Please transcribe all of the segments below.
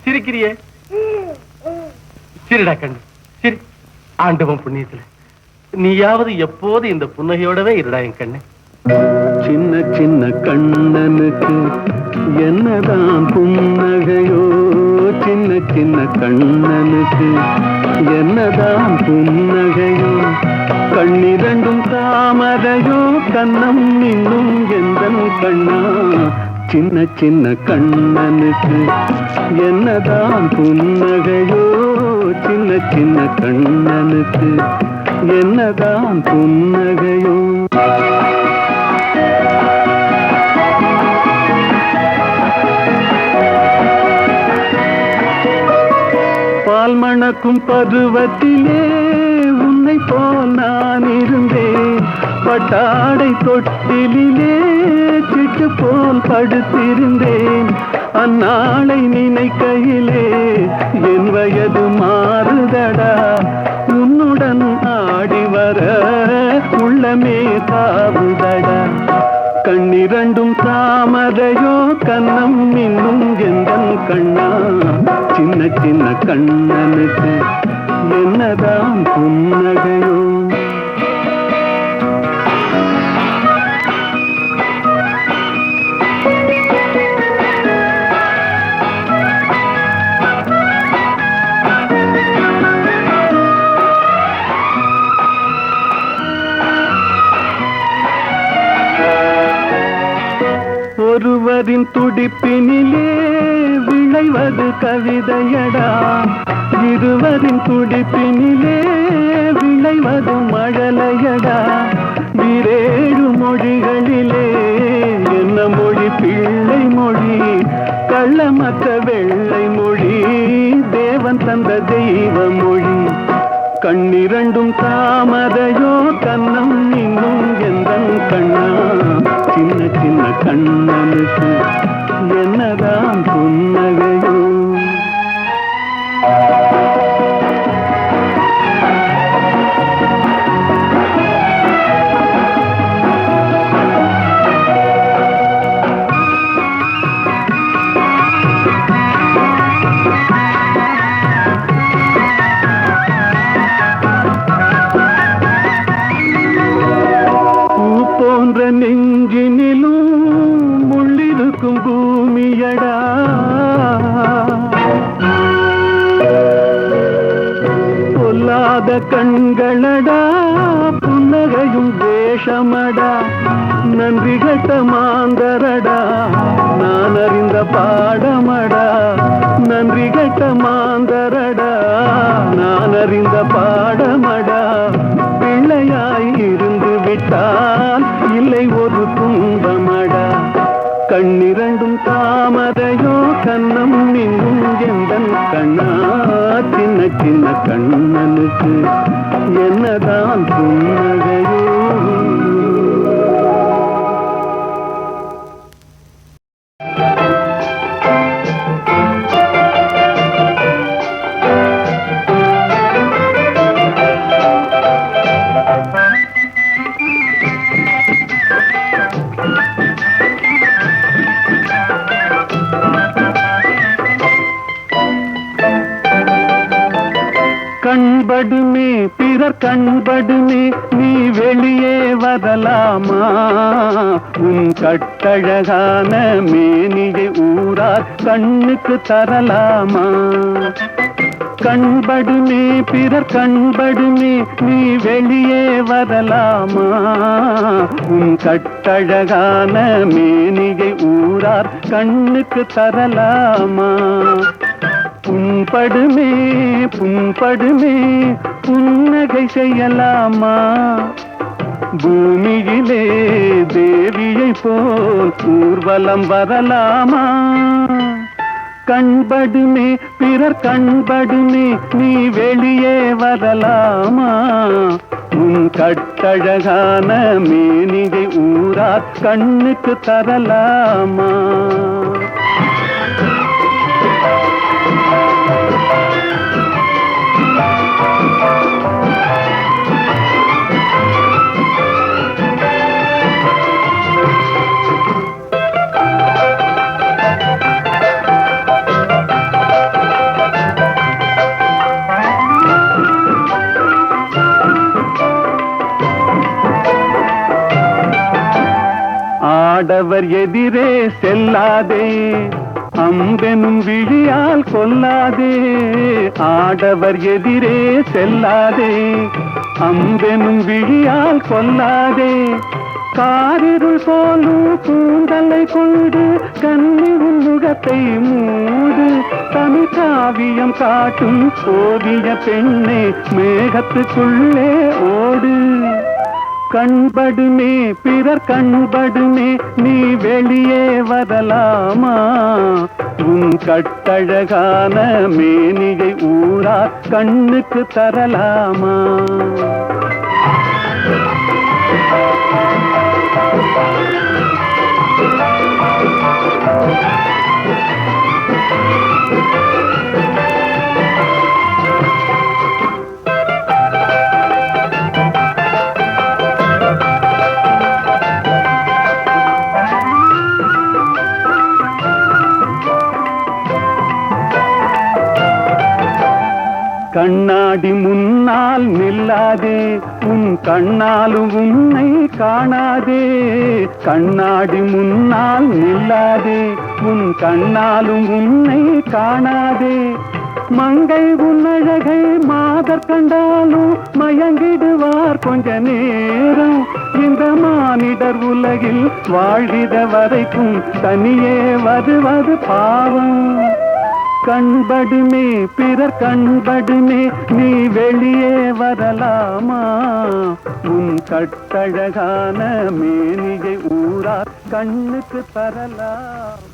சிரிக்கிறியே? சிரிடா கண்ணு, சிரி. ஆண்டவன் புண்ணியத்துல நீயாவது எப்போது இந்த புன்னகையோடவே இருடா என் கண்ணு. சின்ன சின்ன கண்ணனுக்கு என்னதான் புன்னகையோ, சின்ன சின்ன கண்ணனுக்கு என்னதான் புன்னகையோ, கண்ணிரண்டும் தாமரையோ, கண்ணம் இன்னும் எந்தன் கண்ணா. சின்ன சின்ன கண்ணனுக்கு என்னதான் புன்னகையோ, சின்ன சின்ன கண்ணனுக்கு என்னதான் புன்னகையோ. பால் மணக்கும் பருவத்திலே உன்னை போல் நான் இருந்தேன், பட்டாடை தொட்டிலே சிட்டு போல் படுத்திருந்தேன். அந்நாளை நினைக்கையிலே என் வயது மாறுதடா, உன்னுடன் ஆடி வர உள்ளமே தாவுதடா. கண்ணிரண்டும் தாமரையோ, கண்ணம் இன்னும் எந்தன் கண்ணா. சின்ன சின்ன கண்ணனுக்கு என்னதான் புன்னகையோ. ஒருவரின் துடிப்பினிலே விளைவது கவிதையடா, இருவரின் துடிப்பினிலே விளைவது மழலையடா. இரேழு மொழிகளிலே என்ன மொழி பிள்ளை மொழி, கள்ளமற்ற வெள்ளை மொழி, தேவன் தந்த தெய்வ மொழி. கண்ணிரண்டும் தாமரையோ, கண்ணம் இன்னும் எந்தன் கண்ணா. சின்ன சின்ன கண்ணனுக்கு என்னதான் புன்னகையோ. நெஞ்சினிலும் முள்ளிருக்கும் பூமியடா, பொல்லாத கண்களடா, புன்னகையும் வேஷமடா. நன்றி கட்ட மாந்தரடா, நான் அறிந்த பாடமடா. நன்றி கட்ட மாந்தரடா, நான் அறிந்த பாடமடா. பிள்ளையாய் இருந்து விட்டால் இல்லை ஒரு துன்பமடா. கண்ணிரண்டும் தாமரையோ, கண்ணம் இன்னும் எந்தன் கண்ணா. சின்ன சின்ன கண்ணனுக்கு என்னதான் புன்னகையோ. கண்படுமே பிறர் கண்படுமே, நீ வெளியே வரலாமா? உன் கட்டழகான மேனியை ஊரார் கண்ணுக்கு தரலாமா? கண்படுமே பிறர் கண்படுமே, நீ வெளியே வரலாமா? உன் கட்டழகான மேனியை ஊரார் கண்ணுக்கு தரலாமா? புண்படுமே புண்படுமே, புன்னகை செய்யலாமா? பூமியிலே தேவியை போல் ஊர்வலம் வரலாமா? கண்படுமே பிறர் கண்படுமே, நீ வெளியே வரலாமா? உன் கட்டழகான மேனியை ஊரார் கண்ணுக்கு தரலாமா? ஆடவர் எதிரே செல்லாதே, அம்பெனும் விழியால் கொல்லாதே. ஆடவர் எதிரே செல்லாதே, அம்பெனும் விழியால் கொல்லாதே. காரிருள் போலும் கூந்தலை கொண்டு கண்ணி முகத்தை மூடு. தமிழ் காவியம் காட்டும் ஓவிய பெண்ணே மேகத்துக்குள்ளே ஓடு. கண்படுமே பிறர் கண்படுமே நீ வெளியே வரலாமா? உன் கட்டழகான மேனியை ஊரா கண்ணுக்கு தரலாமா? கண்ணாடி முன்னால் நில்லாதே, உன் கண்ணாலும் உன்னை காணாதே. கண்ணாடி முன்னால் நில்லாதே, உன் கண்ணாலும் உன்னை காணாதே. மங்கை உன்னழகை மாதர் கண்டாலும் மயங்கிடுவார் கொஞ்ச நேரம். இந்த மானிடர் உலகில் வாழ்கிற வரைக்கும் தனியே வருவது பாவம். கண்படுமே பிறர் கண்படுமே நீ வெளியே வரலாமா? உன் கட்டழகான மேனியை ஊரா கண்ணுக்கு தரலாம்.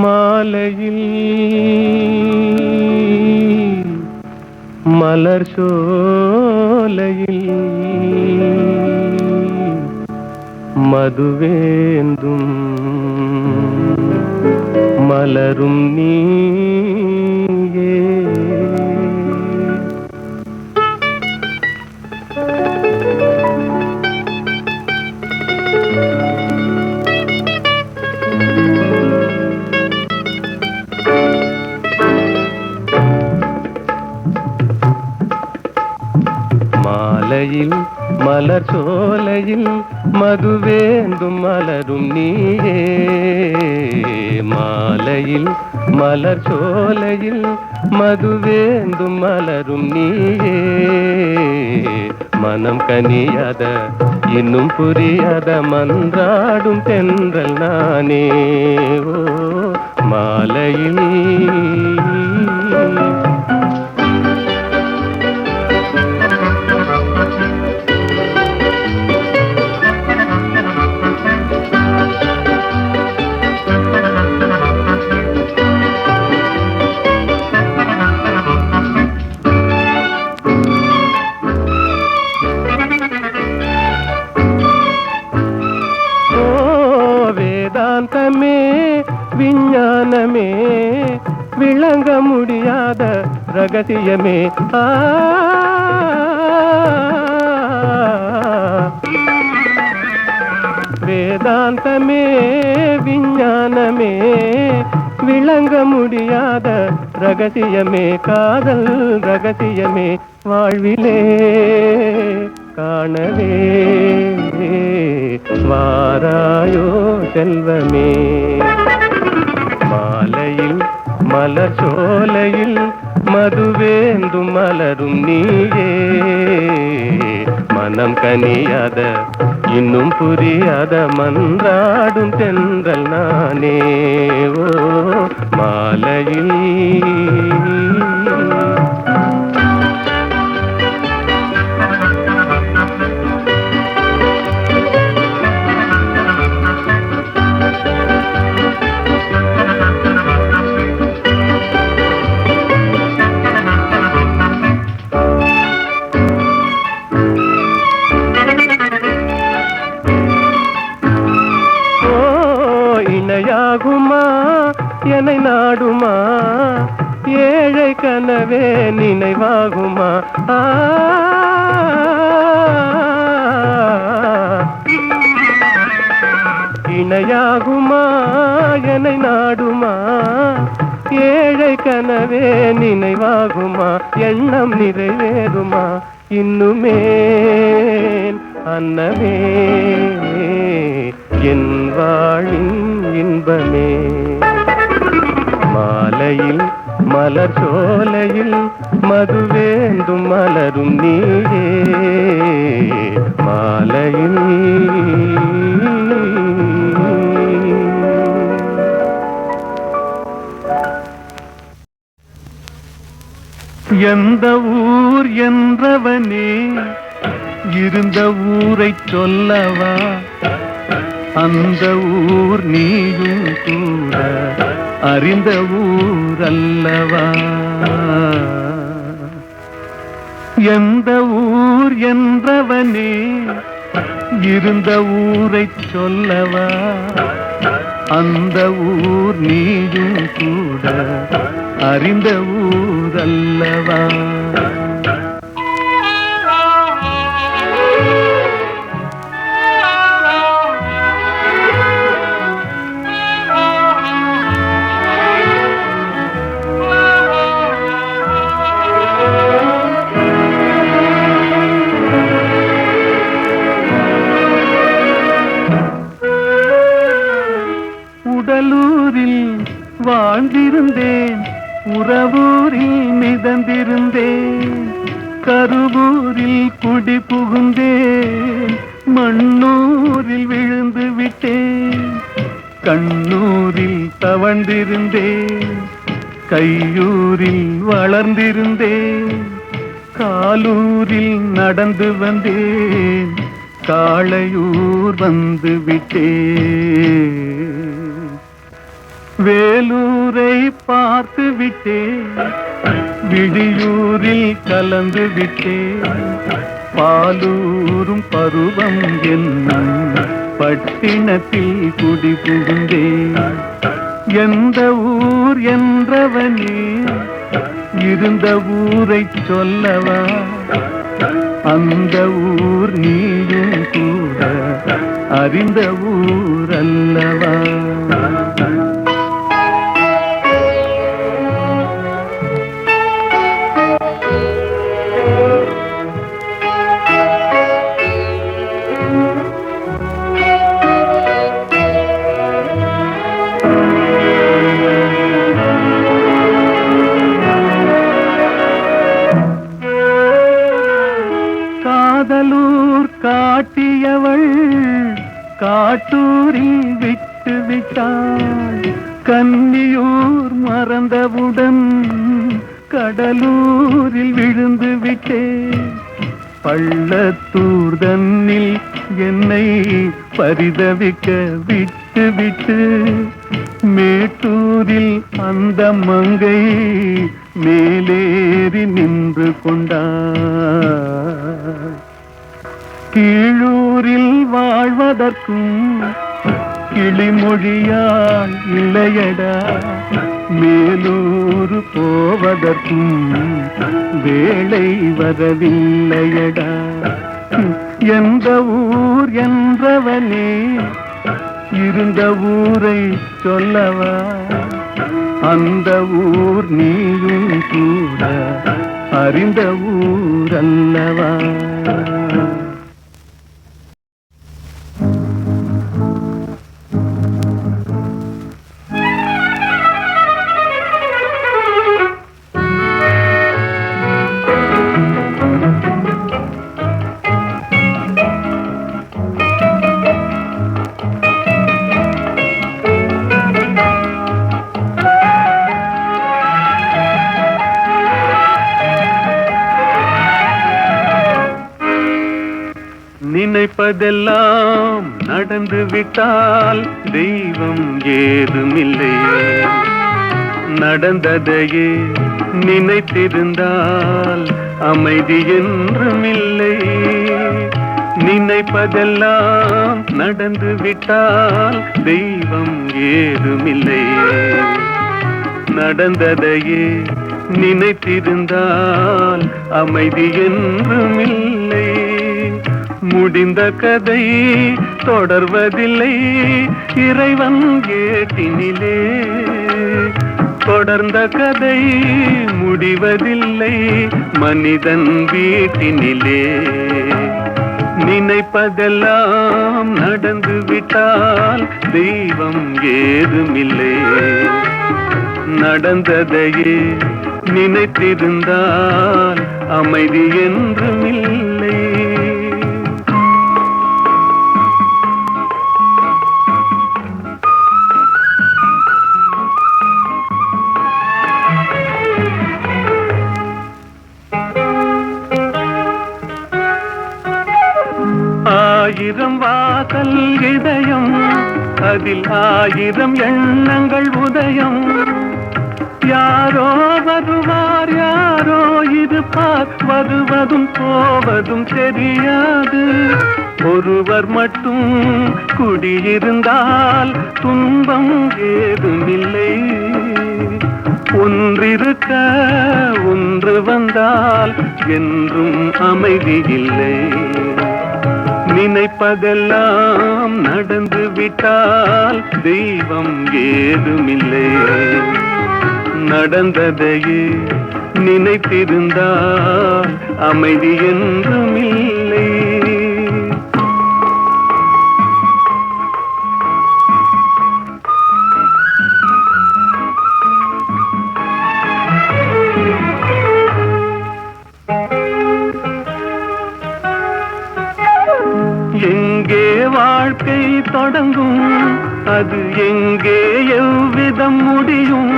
மாலையில் மலர் சோலையில் மதுவேந்தும் மலரும் நீயே. மாலையில் மலர் சோலையில் மதுவேந்தும் மலரும் நீயே. மாலையில் மலர் சோலையில் மதுவேந்தும் மலரும் நீயே. மனம் கனியாத இன்னும் புரியாத மன்றாடும் தென்றல் நானே. ஓ மாலையில் வேதாந்தமே விஞ்ஞானமே விளங்க முடியாத ரகசியமே. வேதாந்தமே விஞ்ஞானமே விளங்க முடியாத ரகசியமே. காதல் ரகசியமே வாழ்விலே காணவே வாராயோ செல்வமே. மாலையில் மலர் சோலையில் மதுவேந்தும் மலரும் நீயே. மனம் கனியாத இன்னும் புரியாத மன்றாடும் தென்றல் நானே. ஓ மாலையில் இணையாகுமா என்னை நாடுமா ஏழை கனவே நினைவாகுமா? இணையாகுமா என்னை நாடுமா ஏழை கனவே நினைவாகுமா? எண்ணம் நிறைவேறுமா இன்னுமே அன்னமே என் வாழின் இன்பமே. மாலையில் மலர் சோலையில் மதுவேந்தும் மலரும் நீயே மாலையில். எந்த ஊர் என்றவனே இருந்த ஊரை சொல்லவா, அந்த ஊர் நீயும் கூட அறிந்த ஊர் அல்லவா. எந்த ஊர் என்றவனே இருந்த ஊரை சொல்லவா, அந்த ஊர் நீயும் கூட அறிந்த ஊர் அல்லவா. உடலூரில் வாழ்ந்திருந்தேன், உறவூரில் மிதந்திருந்தேன், கருவூரில் குடி புகுந்தேன், மண்ணூரில் விழுந்து விட்டேன், கண்ணூரில் தவழ்ந்திருந்தேன், கையூரில் வளர்ந்திருந்தேன், காலூரில் நடந்து வந்தேன், காளையூர் வந்து விட்டேன். வேலூரை பார்த்து விட்டேன், விடியூரில் கலந்து விட்டேன், பாலூரும் பருவம் என்னும் பட்டினத்தில் குடி புகுந்தேன். எந்த ஊர் என்றவனே இருந்த ஊரை சொல்லவா, அந்த ஊர் நீயும் கூட அறிந்த ஊர் அல்லவா. காதலூர் காட்டியவள் காட்டூரில் விட்டு விட்டாள், கன்னியூர் மறந்தவுடன் கடலூரில் விழுந்து விட்டேன், பள்ளத்தூர் தன்னில் என்னை பரிதவிக்க விட்டு விட்டு மேட்டூரில் அந்த மங்கை மேலேறி நின்று கொண்டார். கீழூரில் வாழ்வதற்கும் கிளிமொழியால் இல்லையடா, மேலூர் போவதற்கும் வேளை வரவில்லையடா. எந்த ஊர் என்றவனே இருந்த ஊரை சொல்லவா, அந்த ஊர் நீயும் கூட அறிந்த ஊர் அல்லவா. நினைப்பதெல்லாம் நடந்து விட்டால் தெய்வம் ஏதுமில்லை, நடந்ததையே நினைத்திருந்தால் அமைதி என்றுமில்லை. நினைப்பதெல்லாம் நடந்து விட்டால் தெய்வம் ஏதுமில்லை, நடந்ததையே நினைத்திருந்தால் அமைதி என்றுமில்லை. முடிந்த கதை தொடர்வதில்லை இறைவன் ஏட்டினிலே, தொடர்ந்த கதை முடிவதில்லை மனிதன் வீட்டினிலே. நினைப்பதெல்லாம் நடந்து விட்டால் தெய்வம் ஏதுமில்லை. நடந்ததையே நினைத்திருந்தால் அமைதி என்றும் இல்லை. ஆயிரம் வாசல் இதயம், அதில் ஆயிரம் எண்ணங்கள் உதயம். யாரோ வருவார் யாரோ இருப்பார், வருவதும் போவதும் தெரியாது. ஒருவர் மட்டும் குடியிருந்தால் துன்பம் ஏதுமில்லை. ஒன்றிருக்க ஒன்று வந்தால் என்றும் அமைதி இல்லை. நினைப்பதெல்லாம் நடந்து விட்டால் தெய்வம் ஏதுமில்லை. நடந்ததையே நினைத்திருந்தால் அமைதி என்றும் இல்லை. எங்கே வாழ்க்கை தொடங்கும், அது எங்கே எவ்விதம் முடியும்?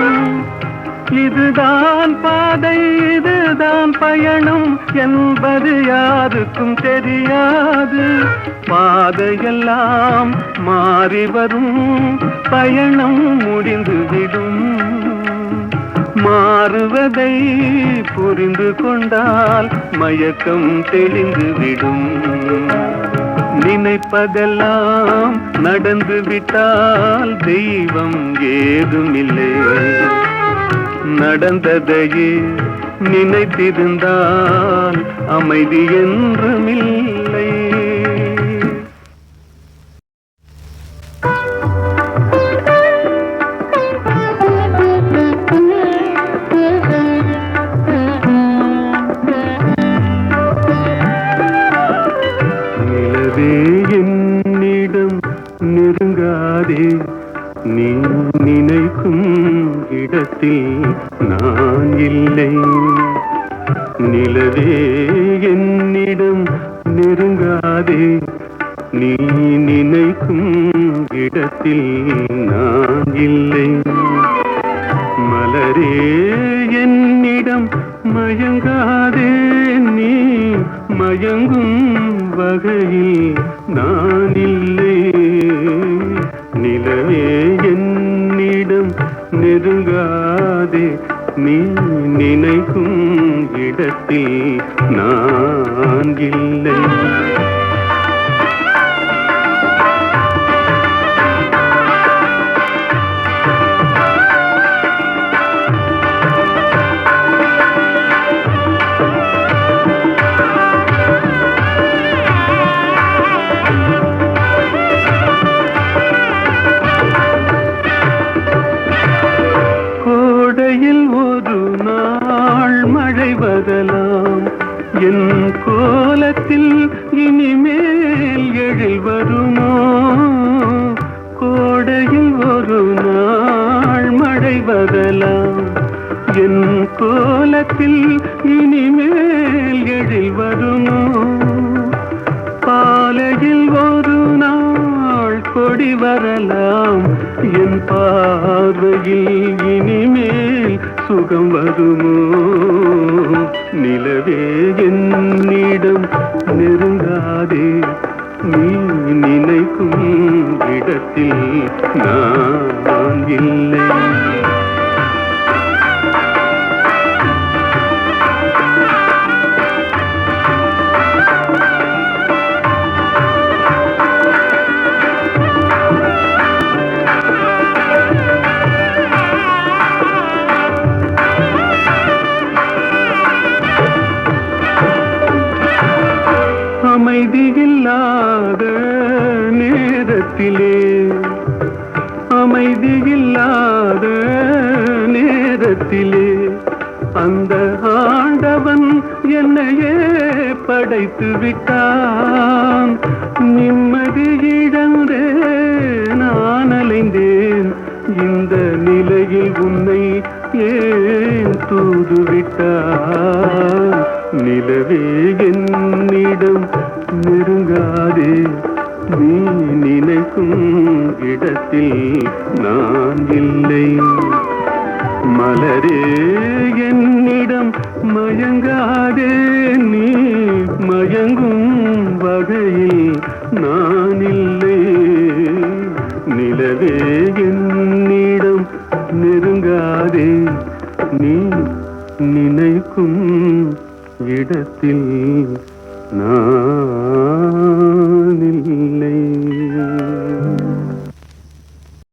இதுதான் பாதை, இதுதான் பயணம் என்பது யாருக்கும் தெரியாது. பாதையெல்லாம் மாறி வரும், பயணம் முடிந்துவிடும். மாறுவதை புரிந்து கொண்டால் மயக்கம் தெளிந்துவிடும். நினைப்பதெல்லாம் நடந்து விட்டால் தெய்வம் ஏதுமில்லை. நடந்ததையே நினைத்திருந்தால் அமைதி என்றும் இல்லை. நிலவே என்னிடம் நெருங்காதே, நீ நினைக்கும் இடத்தில் நான் இல்லை. நிலவே என்னிடம் நெருங்காதே, நீ நினைக்கும் இடத்தில் நான் இல்லை. மலரே என்னிடம் மயங்காதே, நீ மயங்கும் வகையில் நான் இல்லை. நிலவே என்னிடம் நெருங்காதே, நீ நினைக்கும் இடத்தில் நான் இல்லை. வரலாம், என் கோலத்தில் இனிமேல் எழில் வருமோ? கோடையில் ஒரு நாள் மழை வரலாம், என் கோலத்தில் இனிமேல் எழில் வருமோ? பாலையில் ஒரு நாள் கொடி வரலாம், என் பார்வையில் இனிமேல் சுகம் வருமோ? நிலவே என்னிடம் நெருங்காதே, நீ நினைக்கும் இடத்தில் நான் இல்லை. அமைதியில்லாத நேரத்திலே, அமைதியில்லாத நேரத்திலே அந்த ஆண்டவன் என்னையே படைத்து விட்டான். நெருங்காதே நீ நினைக்கும் இடத்தில் நான் இல்லை. மலரே என்னிடம் மயங்காதே நீ மயங்கும் வகையில் நான் இல்லை. நிலவே என்னிடம் நெருங்காதே நீ நினைக்கும் இடத்தில்